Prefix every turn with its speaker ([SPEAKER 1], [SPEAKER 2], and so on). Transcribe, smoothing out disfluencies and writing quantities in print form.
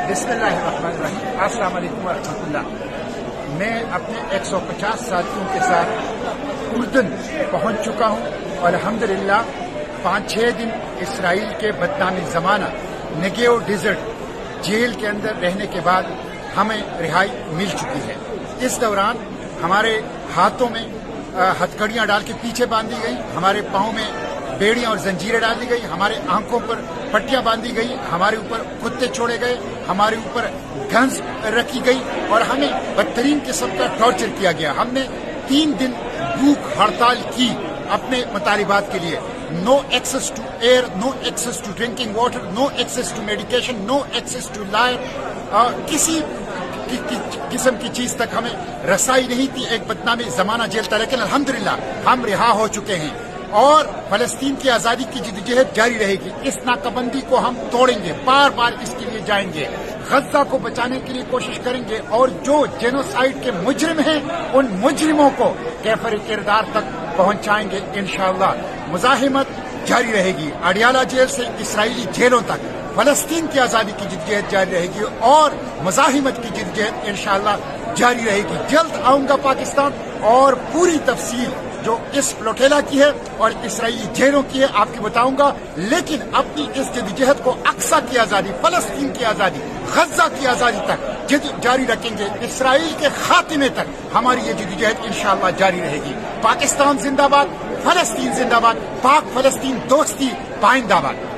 [SPEAKER 1] बिस्मिल्लाहिर्रहमानिर्रहीम। अस्सलाम वालेकुम वरहमतुल्लाह। मैं अपने 150 साथियों के साथ उर्दन पहुंच चुका हूं और अल्हम्दुलिल्लाह 5-6 दिन इसराइल के बदनामी ज़माना नेगेव डेजर्ट जेल के अंदर रहने के बाद हमें रिहाई मिल चुकी है। इस दौरान हमारे हाथों में हथकड़ियां डाल के पीछे बांधी गई, हमारे पाँव में बेड़ियां और जंजीरें डाली गई, हमारे आंखों पर पट्टियां बांधी गई, हमारे ऊपर कुत्ते छोड़े गए, हमारे ऊपर गन्स रखी गई और हमें बदतरीन किस्म का टॉर्चर किया गया। हमने 3 दिन भूख हड़ताल की अपने मुतालिबात के लिए। No access to air, no access to drinking water, no access to medication, no access to lawyer, किसी किस्म की चीज तक हमें रसाई नहीं थी। एक बदनामी जमाना जेल था, लेकिन अल्हम्दुलिल्लाह हम रिहा हो चुके हैं और फलस्तीन की आजादी की जिद्दोजहद जारी रहेगी। इस नाकाबंदी को हम तोड़ेंगे, बार बार इसके लिए जाएंगे, गज्जा को बचाने के लिए कोशिश करेंगे और जो जेनोसाइड के मुजरिम हैं उन मुजरिमों को कैफर किरदार तक पहुंचाएंगे इंशाअल्लाह। मुजाहिमत जारी रहेगी, अडियाला जेल से इसराइली जेलों तक फलस्तीन की आजादी की जिद्दोजहद जारी रहेगी और मुजाहिमत की जिद्दोजहद इंशाअल्लाह जारी रहेगी। जल्द आऊंगा पाकिस्तान और पूरी तफसील जो इस फ्लोटेला की है और इसराइली जेलों की है आपको बताऊंगा। लेकिन अपनी इस जद्दोजहद को अक्सा की आजादी, फलस्तीन की आजादी, गज्जा की आजादी तक जारी रखेंगे। इसराइल के खात्मे तक हमारी ये जद्दोजहद इंशाअल्लाह जारी रहेगी। पाकिस्तान जिंदाबाद, फलस्तीन जिंदाबाद, पाक फलस्तीन दोस्ती पाइंदाबाद।